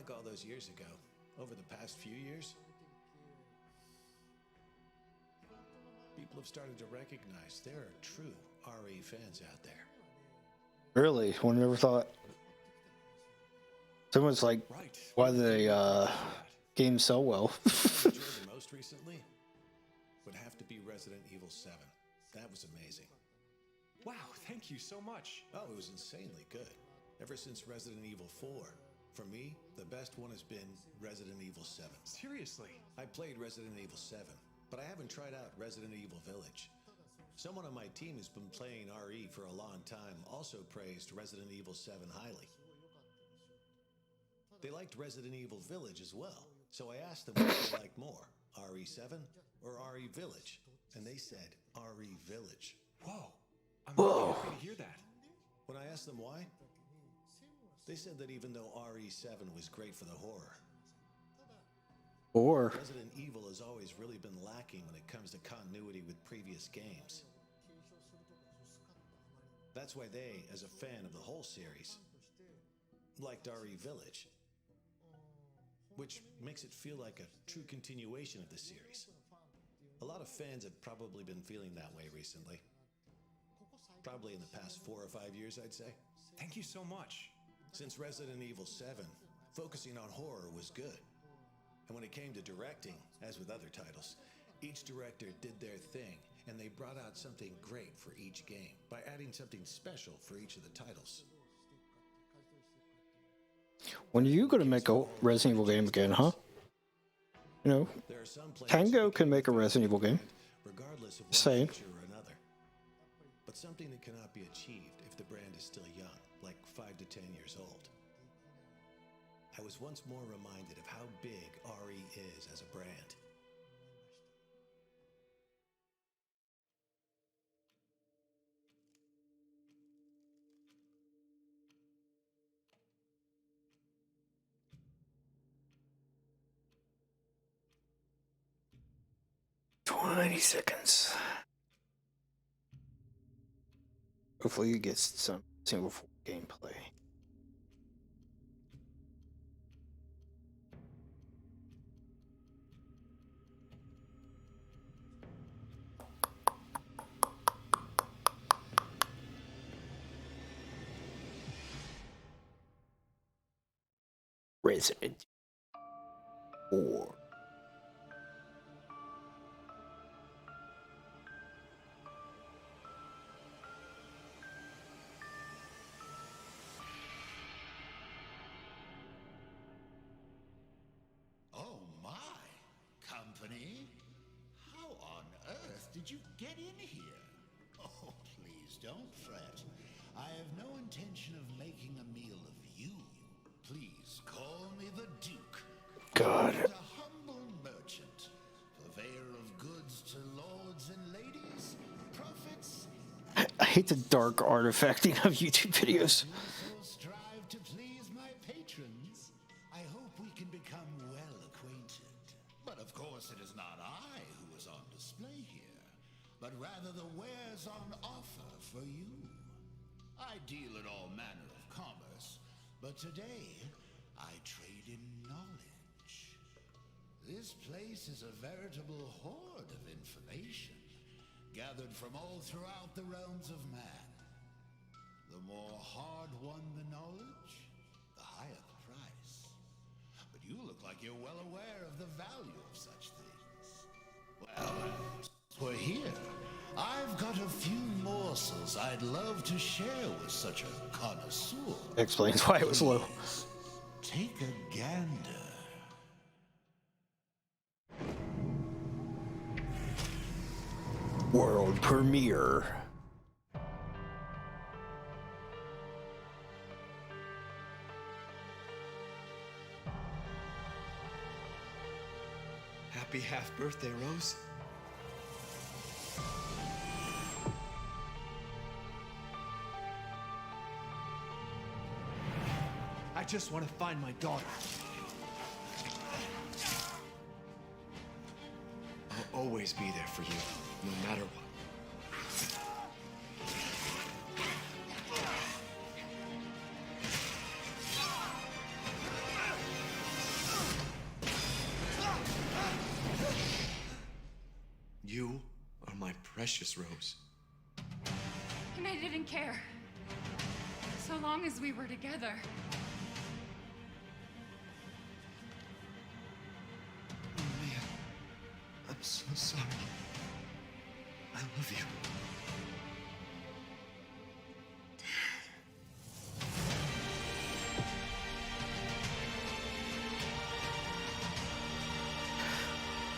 like all those years ago. Over the past few years, people have started to recognize there are true RE fans out there. Really? One never thought. Someone's like, why do they games sell well? What I enjoyed the most recently would have to be Resident Evil 7. That was amazing. Wow, thank you so much. Oh, it was insanely good. Ever since Resident Evil 4. For me, the best one has been Resident Evil 7. Seriously? I played Resident Evil 7, but I haven't tried out Resident Evil Village. Someone on my team who's been playing RE for a long time also praised Resident Evil 7 highly. They liked Resident Evil Village as well, so I asked them what they liked more, RE7 or RE Village, and they said RE Village. Whoa, I'm really happy to hear that. When I asked them why, they said that even though RE7 was great for the horror, Resident Evil has always really been lacking when it comes to continuity with previous games. That's why they, as a fan of the whole series, liked RE Village, which makes it feel like a true continuation of the series. A lot of fans have probably been feeling that way recently. Probably in the past 4 or 5 years, I'd say. Thank you so much. Since Resident Evil 7, focusing on horror was good. And when it came to directing, as with other titles, each director did their thing, and they brought out something great for each game by adding something special for each of the titles. When are you going to make a Resident Evil game again, huh? You know, Tango can make a Resident Evil game. Regardless of one Same. feature or another. But something that cannot be achieved if the brand is still young, like 5 to 10 years old. I was once more reminded of how big RE is as a brand. $20. Hopefully you get some single gameplay. Resident 4. Oh my, company? How on earth did you get in here? Oh, please don't fret. I have no intention of making a meal of you. Please call me the Duke. God. A humble merchant, purveyor of goods to lords and ladies, prophets. I hate the dark artifacting of YouTube videos. You so strive to please my patrons. I hope we can become well acquainted. But of course, it is not I who is on display here, but rather the wares on offer for you. I deal in all manner of commerce, but today I trade in knowledge. This place is a veritable hoard of information, gathered from all throughout the realms of man. The more hard-won the knowledge, the higher the price. But you look like you're well aware of the value of such things. Well, we're here. I've got a few morsels I'd love to share with such a connoisseur. Explains why it was low. Please, take a gander. World premiere. Happy half birthday, Rose. I just want to find my daughter. I'll always be there for you, no matter what. precious, Rose. And I didn't care. So long as we were together. Oh, man. I'm so sorry. I love you.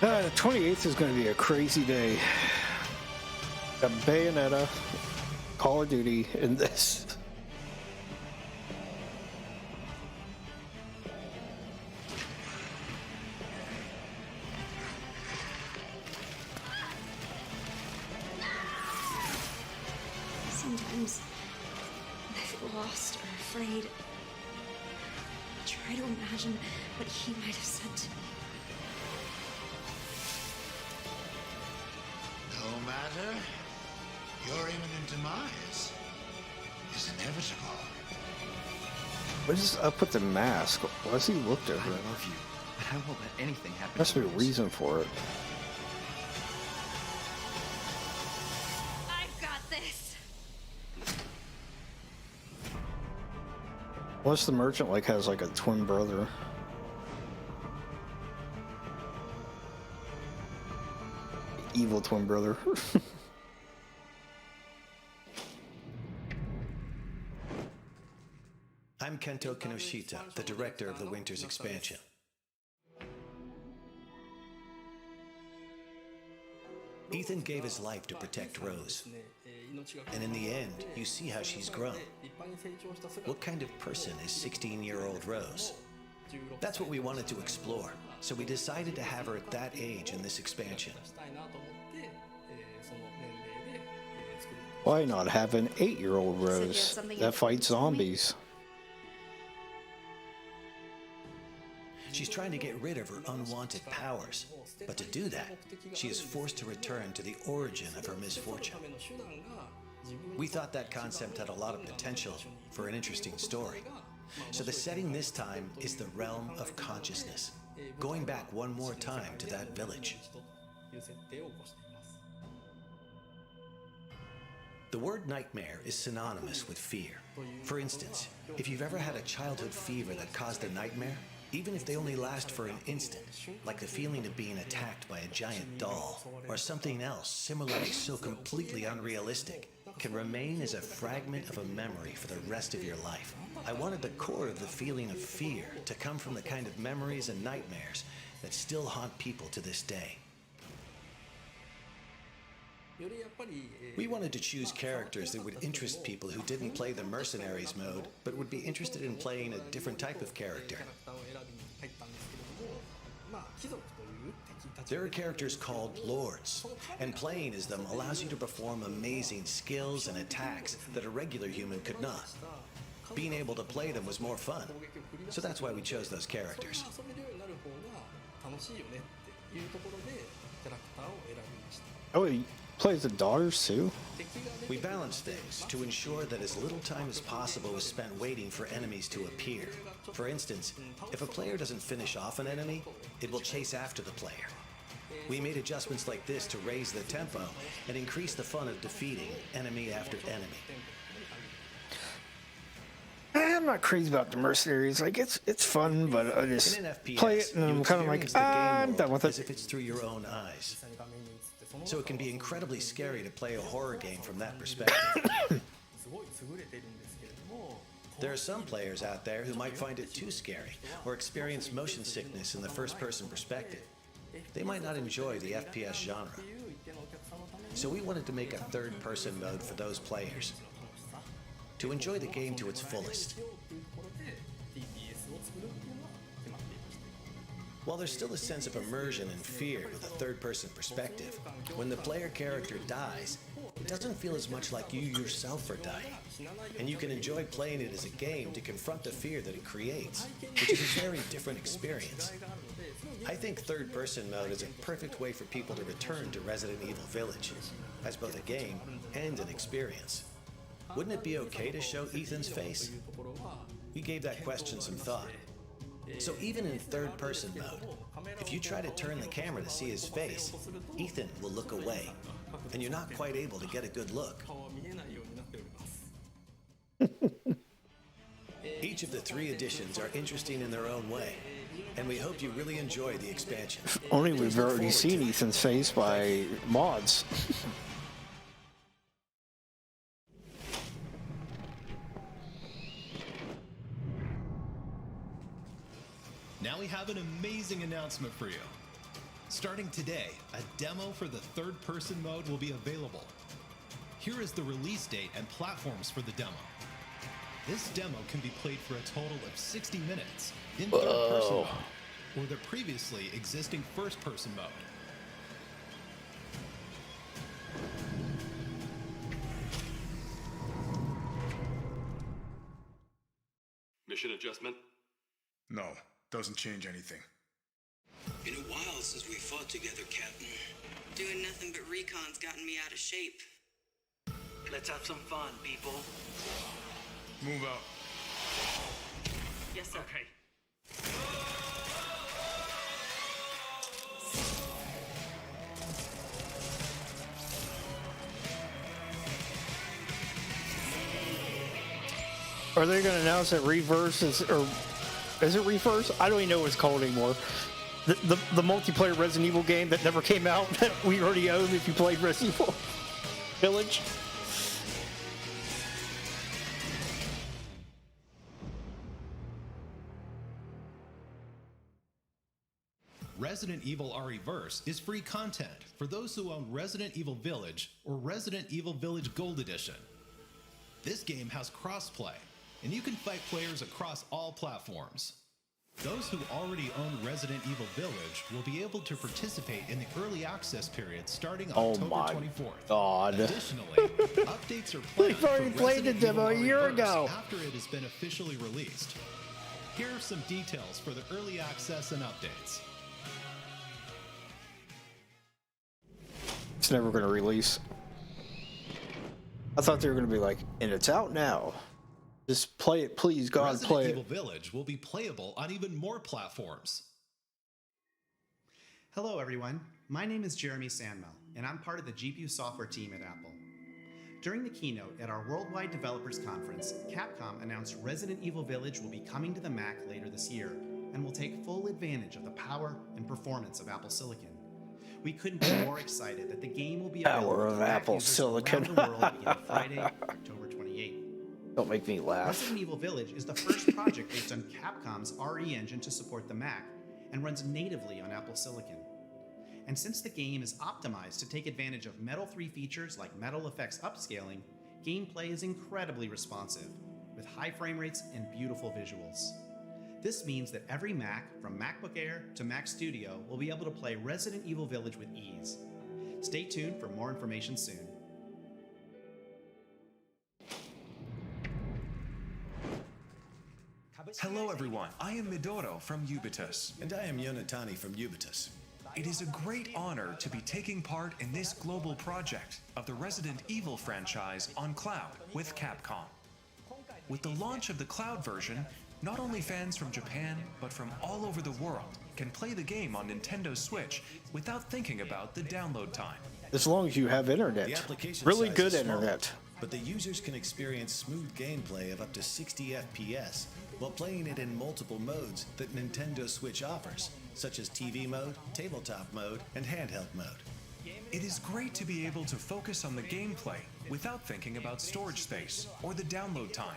The 28th is going to be a crazy day. Got Bayonetta, Call of Duty, and this. Sometimes when I feel lost or afraid, I try to imagine what he might have said to me. No matter, your imminent demise is inevitable. What is up with the mask? Why does he look I different? love you, but I won't let anything happen. There must be a reason for it. I've got this. Unless the merchant has a twin brother. Evil twin brother. I'm Kento Kinoshita, the director of the Winter's expansion. Ethan gave his life to protect Rose. And in the end, you see how she's grown. What kind of person is 16-year-old Rose? That's what we wanted to explore, so we decided to have her at that age in this expansion. Why not have an 8-year-old Rose that fights zombies? She's trying to get rid of her unwanted powers, but to do that, she is forced to return to the origin of her misfortune. We thought that concept had a lot of potential for an interesting story. So the setting this time is the realm of consciousness, going back one more time to that village. The word nightmare is synonymous with fear. For instance, if you've ever had a childhood fever that caused a nightmare, even if they only last for an instant, like the feeling of being attacked by a giant doll, or something else similarly so completely unrealistic, can remain as a fragment of a memory for the rest of your life. I wanted the core of the feeling of fear to come from the kind of memories and nightmares that still haunt people to this day. We wanted to choose characters that would interest people who didn't play the Mercenaries mode, but would be interested in playing a different type of character. There are characters called Lords, and playing as them allows you to perform amazing skills and attacks that a regular human could not. Being able to play them was more fun, so that's why we chose those characters. Oh, he plays the daughters too? We balanced things to ensure that as little time as possible was spent waiting for enemies to appear. For instance, if a player doesn't finish off an enemy, it will chase after the player. We made adjustments like this to raise the tempo and increase the fun of defeating enemy after enemy. I'm not crazy about the Mercenaries. It's fun, but I just In an FPS, play it and you I'm kind of like, experience the game I'm world done with as it. if it's through your own eyes. So it can be incredibly scary to play a horror game from that perspective. There are some players out there who might find it too scary or experience motion sickness in the first-person perspective. They might not enjoy the FPS genre. So we wanted to make a third-person mode for those players, to enjoy the game to its fullest. While there's still a sense of immersion and fear with a third-person perspective, when the player character dies, it doesn't feel as much like you yourself are dying. And you can enjoy playing it as a game to confront the fear that it creates, which is a very different experience. I think third-person mode is a perfect way for people to return to Resident Evil Village, as both a game and an experience. Wouldn't it be okay to show Ethan's face? We gave that question some thought. So even in third-person mode, if you try to turn the camera to see his face, Ethan will look away. and you're not quite able to get a good look. Each of the 3 editions are interesting in their own way, and we hope you really enjoy the expansion. Only we've already seen Ethan's face by mods. Now we have an amazing announcement for you. Starting today, a demo for the third-person mode will be available. Here is the release date and platforms for the demo. This demo can be played for a total of 60 minutes in third-person mode, or the previously existing first-person mode. Mission adjustment? No, doesn't change anything. Been a while since we fought together, Captain. Doing nothing but recon's gotten me out of shape. Let's have some fun, people. Move out. Yes, sir. Okay. Are they going to announce that Reverse is, or is it Reverse? I don't even know what it's called anymore. The multiplayer Resident Evil game that never came out that we already own if you played Resident Evil Village. Resident Evil RE-Verse is free content for those who own Resident Evil Village or Resident Evil Village Gold Edition. This game has crossplay, and you can fight players across all platforms. Those who already own Resident Evil Village will be able to participate in the early access period starting October 24th. God. Additionally, updates are planned We've already for played the Resident demo Evil a year RE-Verse ago. after it has been officially released. Here are some details for the early access and updates. It's never going to release. I thought they were going to be like, and it's out now. Just play it, please, God, Resident play Evil it. Village will be playable on even more platforms. Hello, everyone. My name is Jeremy Sandmel, and I'm part of the GPU software team at Apple. During the keynote at our Worldwide Developers Conference, Capcom announced Resident Evil Village will be coming to the Mac later this year and will take full advantage of the power and performance of Apple Silicon. We couldn't be more excited that the game will be available Power of to Mac Apple users Silicon. around the world beginning Friday, October 28th. Don't make me laugh. Resident Evil Village is the first project based on Capcom's RE engine to support the Mac and runs natively on Apple Silicon. And since the game is optimized to take advantage of Metal 3 features like Metal Effects upscaling, gameplay is incredibly responsive, with high frame rates and beautiful visuals. This means that every Mac, from MacBook Air to Mac Studio, will be able to play Resident Evil Village with ease. Stay tuned for more information soon. Hello everyone, I am Midoro from Ubitus. And I am Yonatani from Ubitus. It is a great honor to be taking part in this global project of the Resident Evil franchise on cloud with Capcom. With the launch of the cloud version, not only fans from Japan, but from all over the world can play the game on Nintendo Switch without thinking about the download time. As long as you have internet. The application Really size good is small, internet. but the users can experience smooth gameplay of up to 60 FPS while playing it in multiple modes that Nintendo Switch offers, such as TV mode, tabletop mode, and handheld mode. It is great to be able to focus on the gameplay without thinking about storage space or the download time.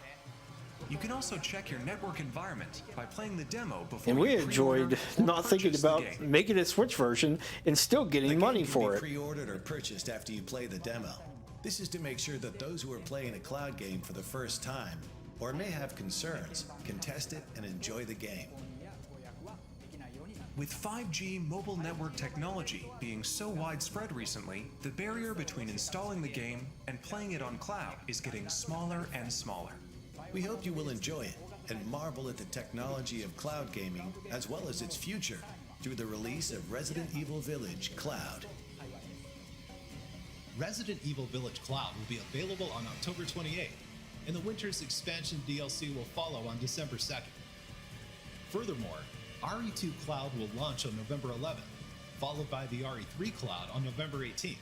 You can also check your network environment by playing the demo before And we you enjoyed pre-order or not thinking purchase the about game. making a Switch version and still getting money It for can it. be pre-ordered or purchased after you play the demo. This is to make sure that those who are playing a cloud game for the first time or may have concerns can test it and enjoy the game. With 5G mobile network technology being so widespread recently, the barrier between installing the game and playing it on cloud is getting smaller and smaller. We hope you will enjoy it and marvel at the technology of cloud gaming as well as its future through the release of Resident Evil Village Cloud. Resident Evil Village Cloud will be available on October 28th, and the Winter's Expansion DLC will follow on December 2nd. Furthermore, RE2 Cloud will launch on November 11th, followed by the RE3 Cloud on November 18th.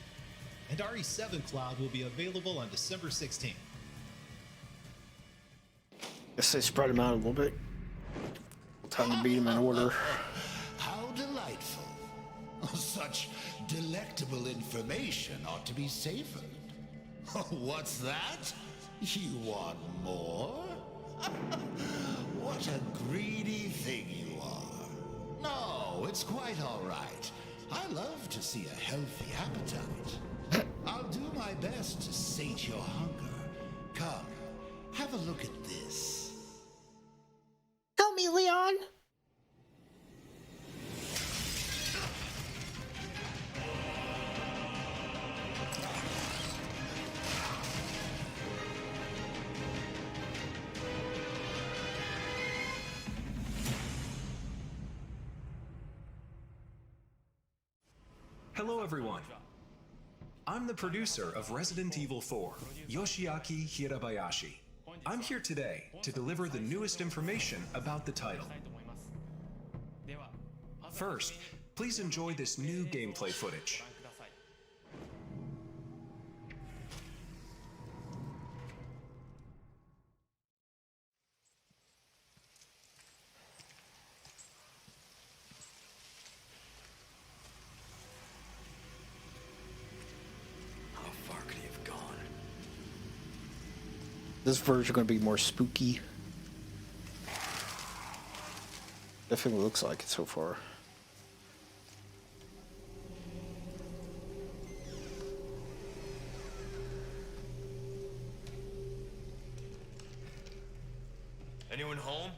and RE7 Cloud will be available on December 16th. Guess they spread them out a little bit. Time to beat them in order. How delightful. Such delectable information ought to be savored. What's that? You want more? What a greedy thing you are. No, it's quite all right. I love to see a healthy appetite. I'll do my best to sate your hunger. Come, have a look at this. Help me, Leon! Hello, everyone. I'm the producer of Resident Evil 4, Yoshiaki Hirabayashi. I'm here today to deliver the newest information about the title. First, please enjoy this new gameplay footage. This version going to be more spooky. Definitely looks like it so far. Anyone home?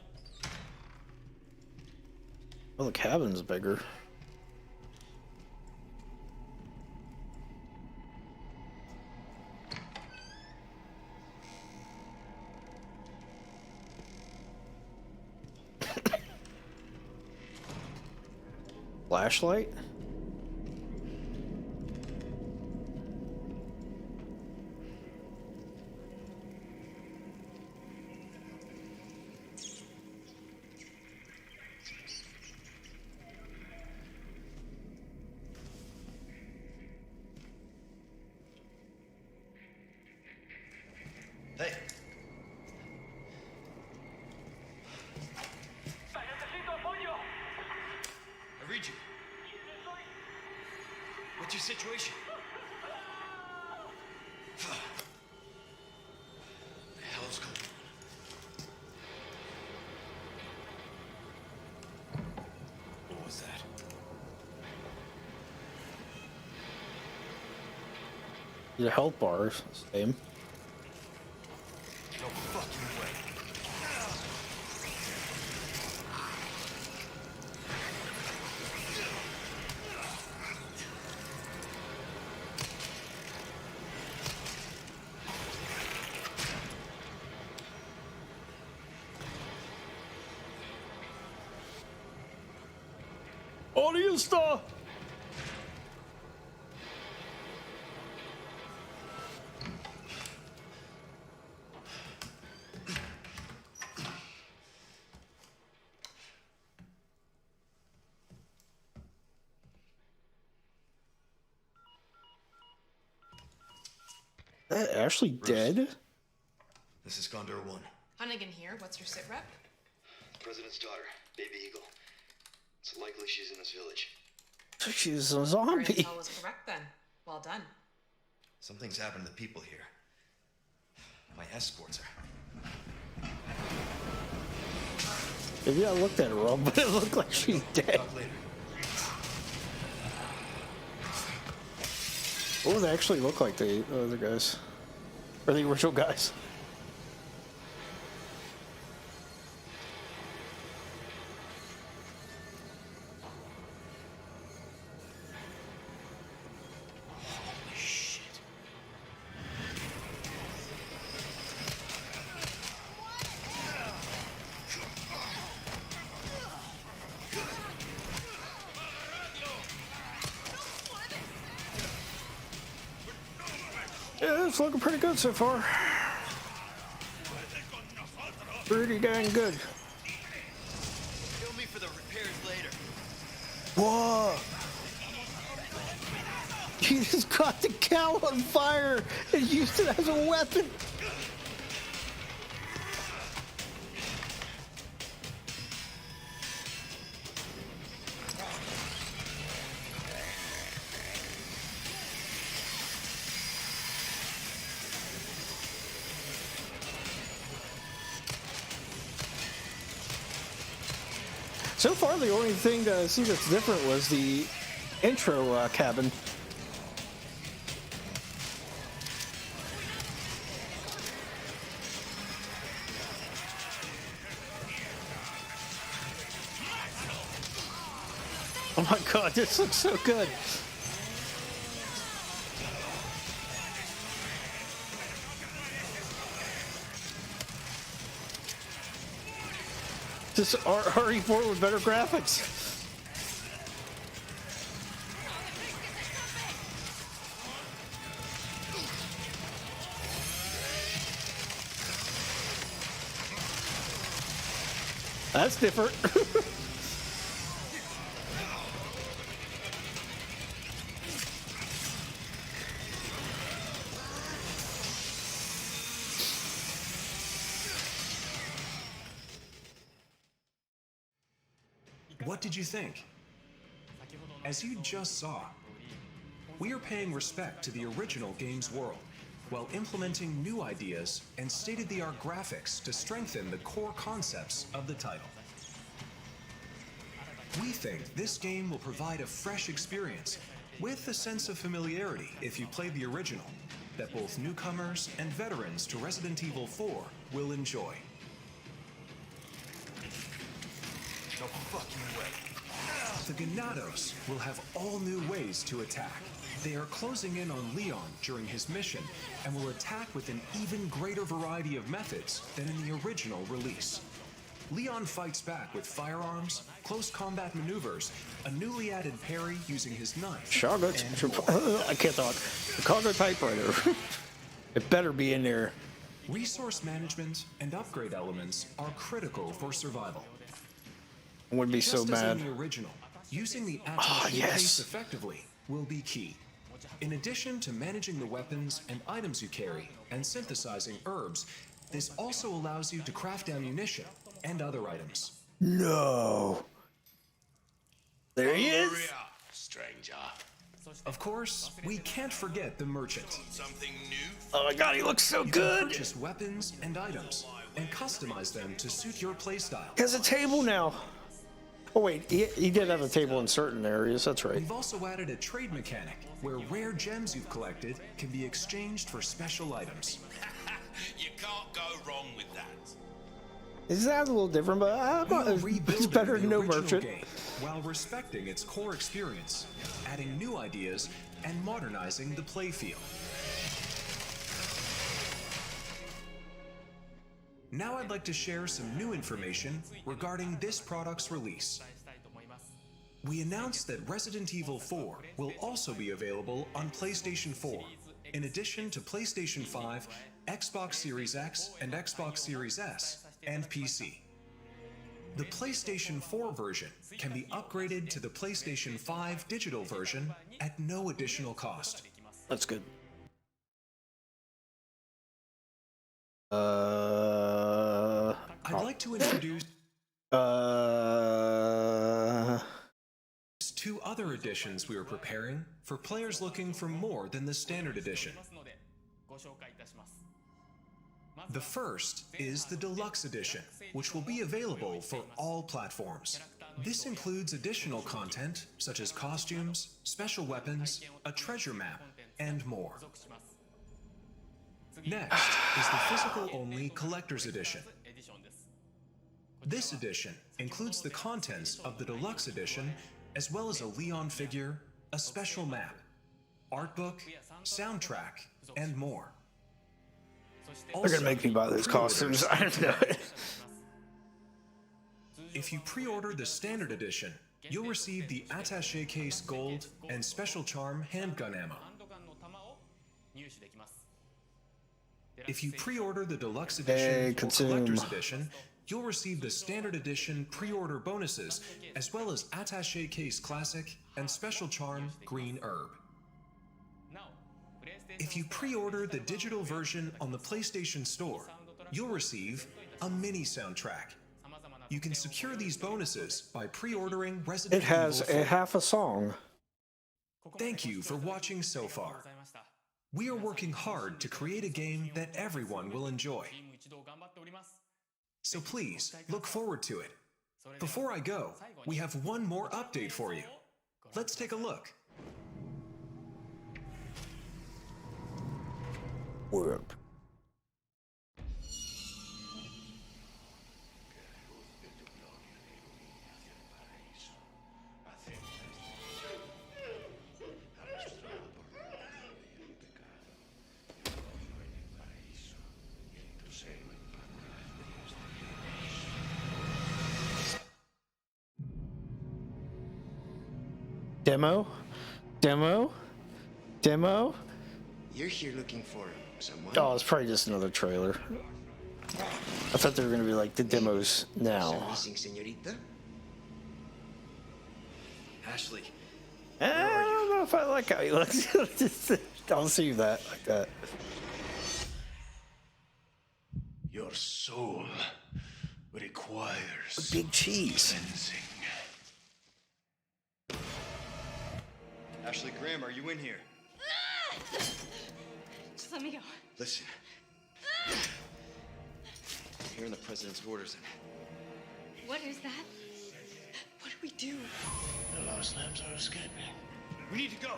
Well, the cabin's bigger. Flashlight? Hey. I read you. What's your situation? What the hell's going on? What was that? Your health bars, same. No fucking way. Audience star! Ashley dead? This is Condor 1. Hunnigan here. What's your sit rep? President's daughter, Baby Eagle. It's likely she's in this village. She's a Your zombie. intel was correct then. Well done. Something's happened to the people here. My escorts are. Maybe I looked at her wrong, but it looked like she's dead. Talk later. What would they actually look like, the other guys? Or the original guys? Holy shit. Yeah, it's looking pretty good so far. Pretty dang good. Kill me for the repairs later. Whoa! He just caught the cow on fire and used it as a weapon. So far, the only thing that I see that's different was the intro cabin. Oh my god, this looks so good. This RE4 with better graphics. That's different. What did you think? As you just saw, we are paying respect to the original game's world while implementing new ideas and state-of-the-art graphics to strengthen the core concepts of the title. We think this game will provide a fresh experience with a sense of familiarity if you played the original that both newcomers and veterans to Resident Evil 4 will enjoy. No fucking way. The Ganados will have all new ways to attack. They are closing in on Leon during his mission and will attack with an even greater variety of methods than in the original release. Leon fights back with firearms, close combat maneuvers, a newly added parry using his knife. Chicago, I can't talk. Chicago typewriter. It better be in there. Resource management and upgrade elements are critical for survival. I would be so Just mad. as in the original, using the attaché case effectively will be key. In addition to managing the weapons and items you carry and synthesizing herbs, this also allows you to craft ammunition and other items. No. There he is. Stranger. Of course, we can't forget the merchant. Something new? Oh my god, he looks so You good. can purchase weapons and items and customize them to suit your playstyle. He has a table now. Oh wait, he did have a table in certain areas, that's right. We've also added a trade mechanic where rare gems you've collected can be exchanged for special items. You can't go wrong with that. Is that a little different, but it's better than no merchant. Game, while respecting its core experience, adding new ideas, and modernizing the playfield. Now I'd like to share some new information regarding this product's release. We announced that Resident Evil 4 will also be available on PlayStation 4, in addition to PlayStation 5, Xbox Series X and Xbox Series S, and PC. The PlayStation 4 version can be upgraded to the PlayStation 5 digital version at no additional cost. That's good. I'd like to introduce two other editions we are preparing for players looking for more than the standard edition. The first is the Deluxe Edition, which will be available for all platforms. This includes additional content such as costumes, special weapons, a treasure map, and more. Next is the physical-only Collector's Edition. This edition includes the contents of the Deluxe Edition, as well as a Leon figure, a special map, art book, soundtrack, and more. They're gonna make me buy those costumes. I don't know. If you pre-order the Standard Edition, you'll receive the Attaché Case Gold and Special Charm handgun ammo. If you pre-order the Deluxe Edition or Collector's Edition, you'll receive the Standard Edition pre-order bonuses, as well as Attaché Case Classic and Special Charm Green Herb. If you pre-order the digital version on the PlayStation Store, you'll receive a mini soundtrack. You can secure these bonuses by pre-ordering Resident It has Evil 4. a half a song. Thank you for watching so far. We are working hard to create a game that everyone will enjoy. So please, look forward to it. Before I go, we have one more update for you. Let's take a look. Word. Demo? Demo? Demo? You're here looking for someone. Oh, it's probably just another trailer. I thought they were going to be like the demos now. Missing, señorita? Ashley. I don't know if I like how he looks. I'll see that like that. Your soul requires Big cheese. cleansing. Ashley Graham, are you in here? Just let me go. Listen. Hearing the president's orders. What is that? What do we do? The lost lambs are escaping. We need to go.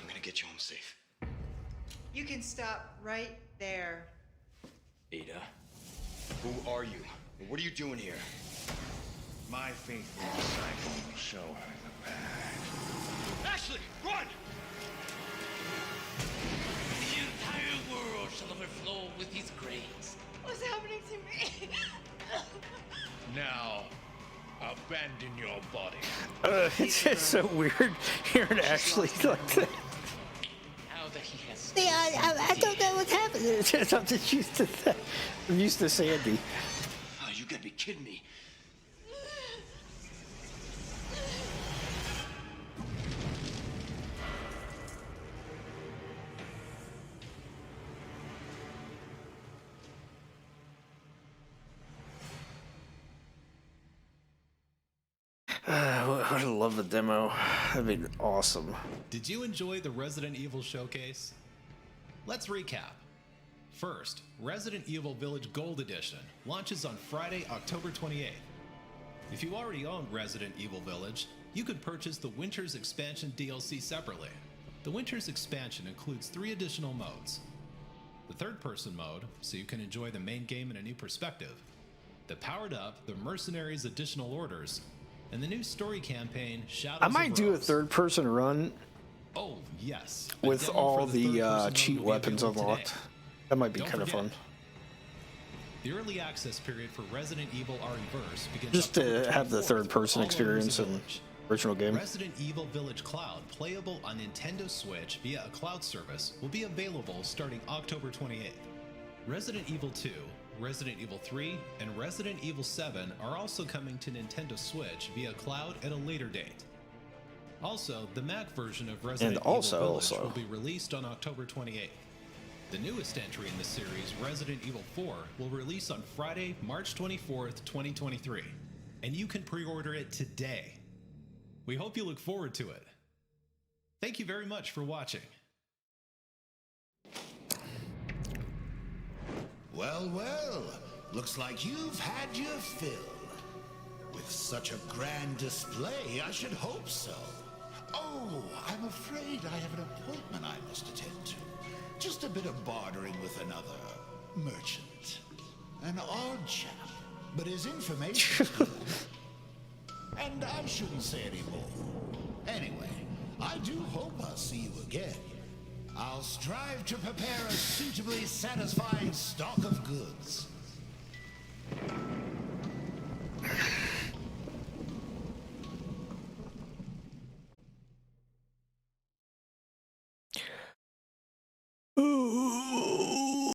I'm gonna get you home safe. You can stop right there. Ada, who are you? What are you doing here? My faithful disciple will show her the path. Ashley, run! The entire world shall overflow with his grace. What's happening to me? Now, abandon your body. It's just so weird hearing Ashley like that. Now that he has. Yeah, I don't know what's happening. I'm just used to that. I'm used to Sandy. Oh, you gotta be kidding me. I would love the demo. That'd be awesome. Did you enjoy the Resident Evil showcase? Let's recap. First, Resident Evil Village Gold Edition launches on Friday, October 28th. If you already own Resident Evil Village, you could purchase the Winter's Expansion DLC separately. The Winter's Expansion includes 3 additional modes. The third-person mode, so you can enjoy the main game in a new perspective. The Powered Up, the Mercenaries Additional Orders, and the new story campaign, Shadows I might of do a Rose. third-person run Oh, yes. with all the cheat weapons unlocked. That might be kind of fun. The early access period for Resident Evil RE-Verse begins Just to October have the 24th third-person for all experience owners of in Village. original game. Resident Evil Village Cloud, playable on Nintendo Switch via a cloud service, will be available starting October 28th. Resident Evil 2, Resident Evil 3, and Resident Evil 7 are also coming to Nintendo Switch via cloud at a later date. Also, the Mac version of Resident Evil Village will be released on October 28th. The newest entry in the series, Resident Evil 4, will release on Friday, March 24th, 2023, and you can pre-order it today. We hope you look forward to it. Thank you very much for watching. Well, well, looks like you've had your fill. With such a grand display, I should hope so. Oh, I'm afraid I have an appointment I must attend to. Just a bit of bartering with another merchant. An odd chap, but his information is good. And I shouldn't say any more. Anyway, I do hope I'll see you again. I'll strive to prepare a suitably satisfying stock of goods.